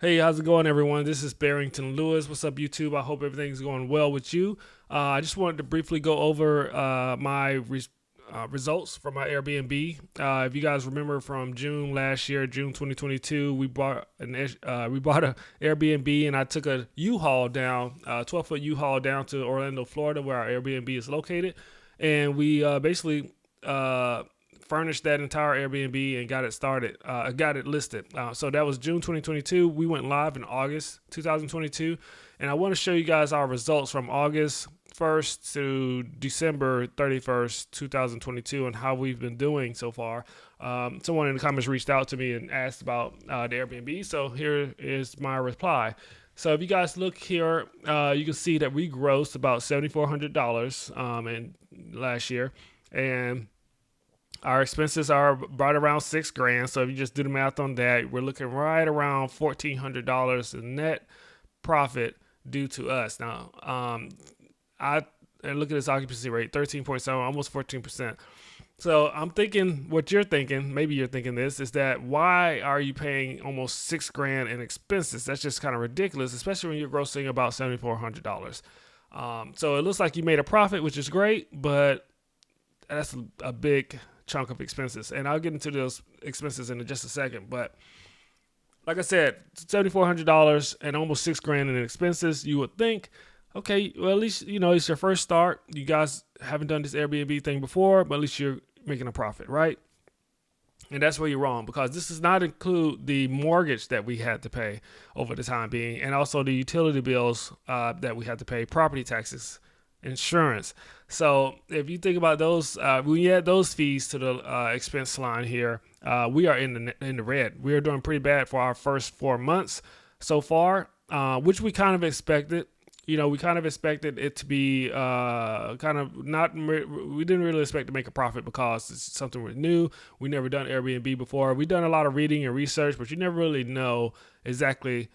Hey, how's it going, everyone? This is Barrington Lewis. What's up, YouTube? I hope everything's going well with you. I just wanted to briefly go over my results from my Airbnb. If you guys remember from June last year, June 2022, we bought a Airbnb, and I took a U-Haul down, 12-foot U-Haul down to Orlando, Florida, where our Airbnb is located, and we basically furnished that entire Airbnb and got it started, got it listed. So that was June 2022. We went live in August 2022. And I want to show you guys our results from August 1st to December 31st, 2022, and how we've been doing so far. Someone in the comments reached out to me and asked about the Airbnb. So here is my reply. So if you guys look here, you can see that we grossed about $7,400 in last year. And our expenses are right around $6,000. So if you just do the math on that, we're looking right around $1,400 in net profit due to us. Now, and look at this occupancy rate, 13.7, almost 14%. So I'm thinking what you're thinking, maybe you're thinking this, is that why are you paying almost $6,000 in expenses? That's just kind of ridiculous, especially when you're grossing about $7,400. So it looks like you made a profit, which is great, but that's a big chunk of expenses, and I'll get into those expenses in just a second. But like I said, $7,400 and almost $6,000 in expenses. You would think, okay, well, at least it's your first start. You guys haven't done this Airbnb thing before, but at least you're making a profit, right? And that's where you're wrong, because this does not include the mortgage that we had to pay over the time being, and also the utility bills that we had to pay, property taxes, insurance. So if you think about those, when you add those fees to the expense line here, we are in the red. We are doing pretty bad for our first 4 months so far, which we kind of expected. We kind of expected it to be kind of not. We didn't really expect to make a profit because it's something new. We never done Airbnb before. We've done a lot of reading and research, but you never really know exactly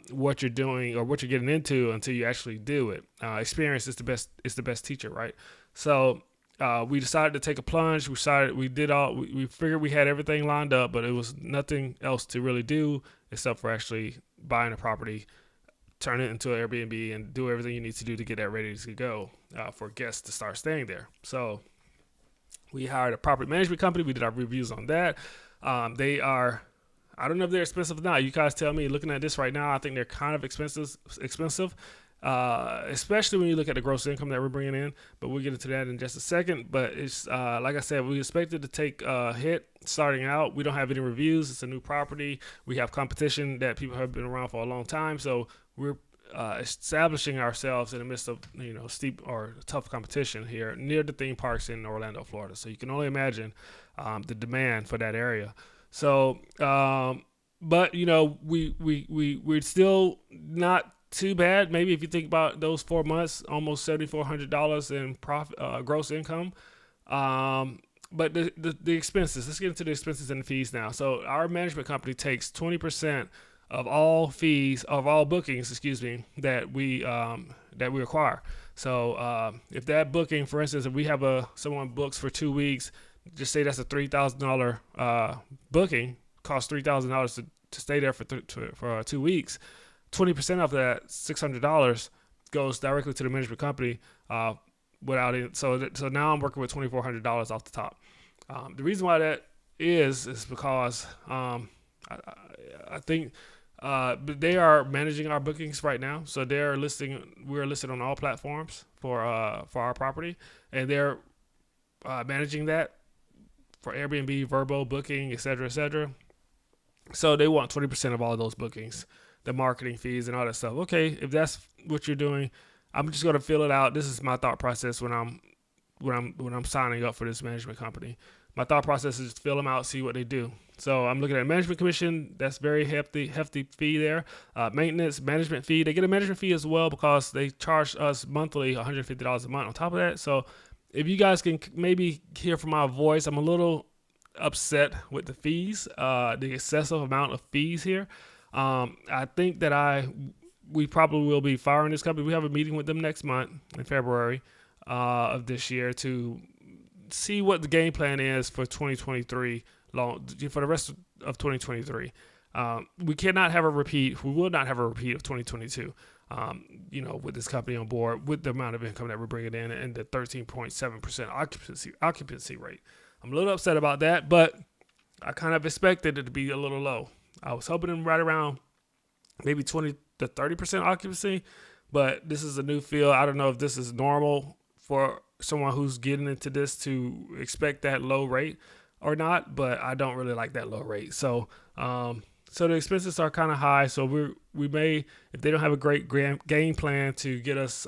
what you're doing or what you're getting into until you actually do it. Experience is the best teacher, right? So we decided to take a plunge. We figured we had everything lined up, but it was nothing else to really do except for actually buying a property, turn it into an Airbnb, and do everything you need to do to get that ready to go for guests to start staying there. So we hired a property management company. We did our reviews on that. They are, I don't know if they're expensive or not. You guys tell me. Looking at this right now, I think they're kind of expensive, especially when you look at the gross income that we're bringing in. But we'll get into that in just a second. But it's like I said, we expected to take a hit starting out. We don't have any reviews. It's a new property. We have competition that people have been around for a long time. So we're establishing ourselves in the midst of steep or tough competition here near the theme parks in Orlando, Florida. So you can only imagine the demand for that area. So, but we're still not too bad. Maybe if you think about those 4 months, almost $7,400 in profit, gross income. But the expenses. Let's get into the expenses and the fees now. So our management company takes 20% of all fees of all bookings, that we acquire. So if that booking, for instance, if we have someone books for 2 weeks. Just say that's a $3,000 booking, costs $3,000 to stay there for 2 weeks. 20% of that, $600, goes directly to the management company without it. So now I'm working with $2,400 off the top. The reason why that is because I think they are managing our bookings right now. So we're listed on all platforms for our property, and they're managing that for Airbnb, Vrbo, Booking, etc., etc. So they want 20% of all of those bookings, the marketing fees and all that stuff. Okay, if that's what you're doing, I'm just gonna fill it out. This is my thought process when I'm signing up for this management company. My thought process is fill them out, see what they do. So I'm looking at management commission. That's very hefty fee there. Maintenance, management fee. They get a management fee as well because they charge us monthly $150 a month on top of that. So if you guys can maybe hear from my voice, I'm a little upset with the fees, the excessive amount of fees here. I think that we probably will be firing this company. We have a meeting with them next month in February of this year to see what the game plan is for 2023, for the rest of 2023. We cannot have a repeat. We will not have a repeat of 2022. With this company on board, with the amount of income that we're bringing in, and the 13.7% occupancy rate. I'm a little upset about that, but I kind of expected it to be a little low. I was hoping right around maybe 20 to 30% occupancy, but this is a new field. I don't know if this is normal for someone who's getting into this to expect that low rate or not, but I don't really like that low rate. So the expenses are kind of high. So we may, if they don't have a great game plan to get us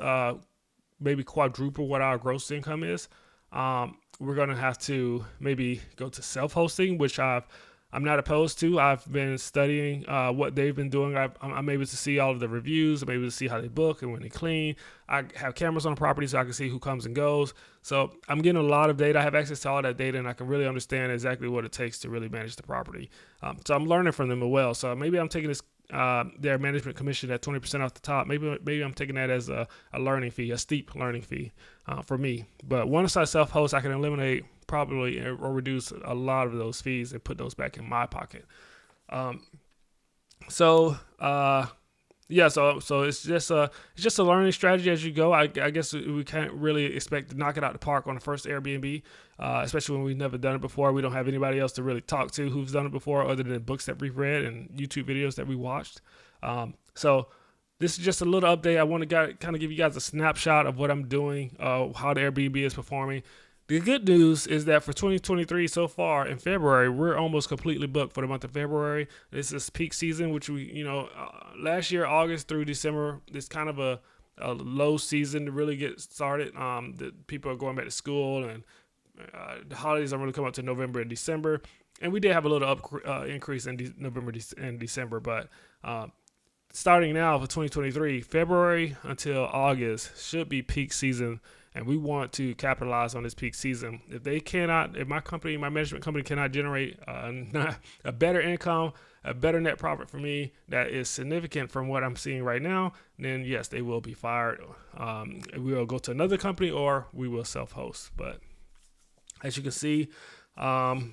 maybe quadruple what our gross income is, we're going to have to maybe go to self-hosting, which I'm not opposed to. I've been studying what they've been doing. I'm able to see all of the reviews. I'm able to see how they book and when they clean. I have cameras on the property so I can see who comes and goes. So I'm getting a lot of data. I have access to all that data, and I can really understand exactly what it takes to really manage the property. So I'm learning from them as well. So maybe I'm taking their management commission at 20% off the top. Maybe I'm taking that as a learning fee, a steep learning fee for me. But once I self-host, I can eliminate probably or reduce a lot of those fees and put those back in my pocket. So it's just a learning strategy as you go. I guess we can't really expect to knock it out the park on the first Airbnb, especially when we've never done it before. We don't have anybody else to really talk to who's done it before, other than books that we've read and YouTube videos that we watched. So this is just a little update. I want to kind of give you guys a snapshot of what I'm doing, how the Airbnb is performing. The good news is that for 2023 so far in February, we're almost completely booked for the month of February. This is peak season, which last year, August through December, it's kind of a low season to really get started. The people are going back to school, and the holidays don't really come up to November and December. And we did have a little increase in November and December, but starting now for 2023, February until August should be peak season. And we want to capitalize on this peak season. If my management company cannot generate a better income, a better net profit for me that is significant from what I'm seeing right now, then yes, they will be fired. We will go to another company or we will self-host. But as you can see, February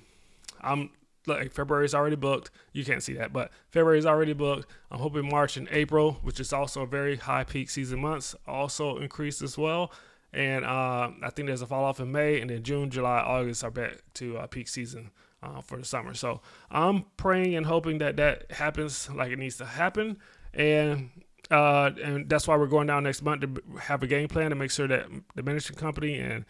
is already booked. You can't see that, but February is already booked. I'm hoping March and April, which is also very high peak season months, also increase as well. And I think there's a fall off in May, and then June, July, August are back to peak season for the summer. So I'm praying and hoping that happens like it needs to happen. And that's why we're going down next month to have a game plan to make sure that the management company and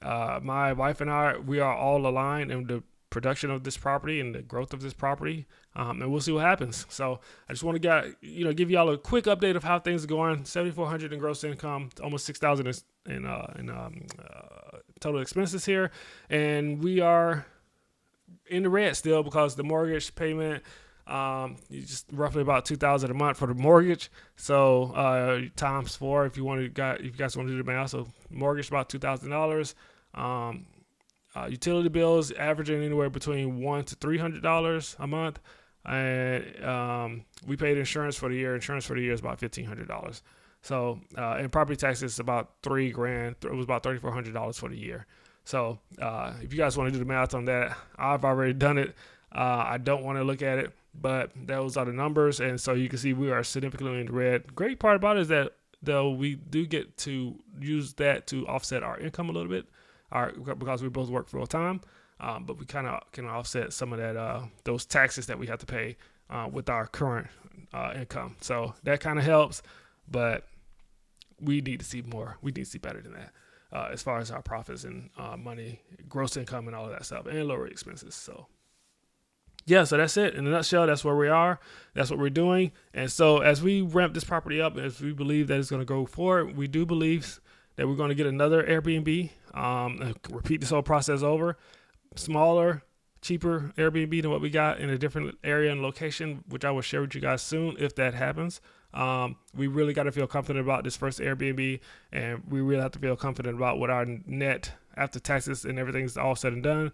my wife and I, we are all aligned in the production of this property and the growth of this property, and we'll see what happens. So I just want to give y'all a quick update of how things are going. $7,400 in gross income, almost $6,000 in total expenses here, and we are in the red still because the mortgage payment just roughly about $2,000 a month for the mortgage. So times 4 if you guys want to do the math. So mortgage about $2,000. Utility bills averaging anywhere between $100 to $300 a month, and we paid insurance for the year. Insurance for the year is about $1,500. So and property taxes is about $3,000. It was about $3,400 for the year. So if you guys want to do the math on that, I've already done it. I don't want to look at it, but those are the numbers, and so you can see we are significantly in the red. Great part about it is that though we do get to use that to offset our income a little bit. Because we both work full time, but we kind of can offset some of that those taxes that we have to pay with our current income. So that kind of helps, but we need to see more. We need to see better than that as far as our profits and money, gross income, and all of that stuff, and lower expenses. So yeah, so that's it in a nutshell. That's where we are. That's what we're doing. And so as we ramp this property up, as we believe that it's going to go forward, we do believe that we're going to get another Airbnb, and repeat this whole process over. Smaller, cheaper Airbnb than what we got in a different area and location, which I will share with you guys soon if that happens. We really got to feel confident about this first Airbnb, and we really have to feel confident about what our net after taxes and everything's all said and done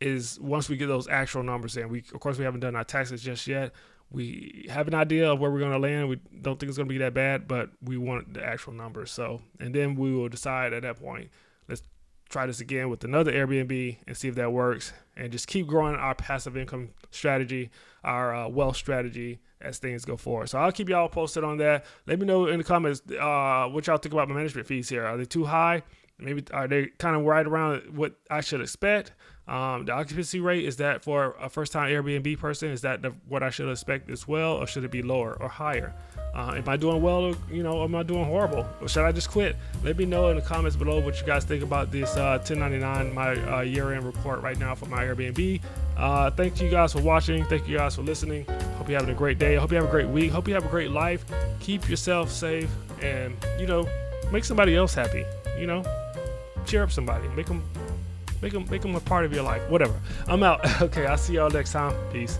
is once we get those actual numbers in. Of course, we haven't done our taxes just yet. We have an idea of where we're going to land. We don't think it's going to be that bad, but we want the actual numbers. So, and then we will decide at that point, let's try this again with another Airbnb and see if that works, and just keep growing our passive income strategy, our wealth strategy as things go forward. So I'll keep y'all posted on that. Let me know in the comments what y'all think about my management fees here. Are they too high? Maybe are they kind of right around what I should expect? The occupancy rate, is that for a first-time Airbnb person? Is that what I should expect as well, or should it be lower or higher? Am I doing well, or am I doing horrible? Or should I just quit? Let me know in the comments below what you guys think about this 1099, my year-end report right now for my Airbnb. Thank you guys for watching. Thank you guys for listening. Hope you're having a great day. Hope you have a great week. Hope you have a great life. Keep yourself safe, and make somebody else happy. Cheer up somebody. Make them a part of your life. Whatever. I'm out. Okay, I'll see y'all next time. Peace.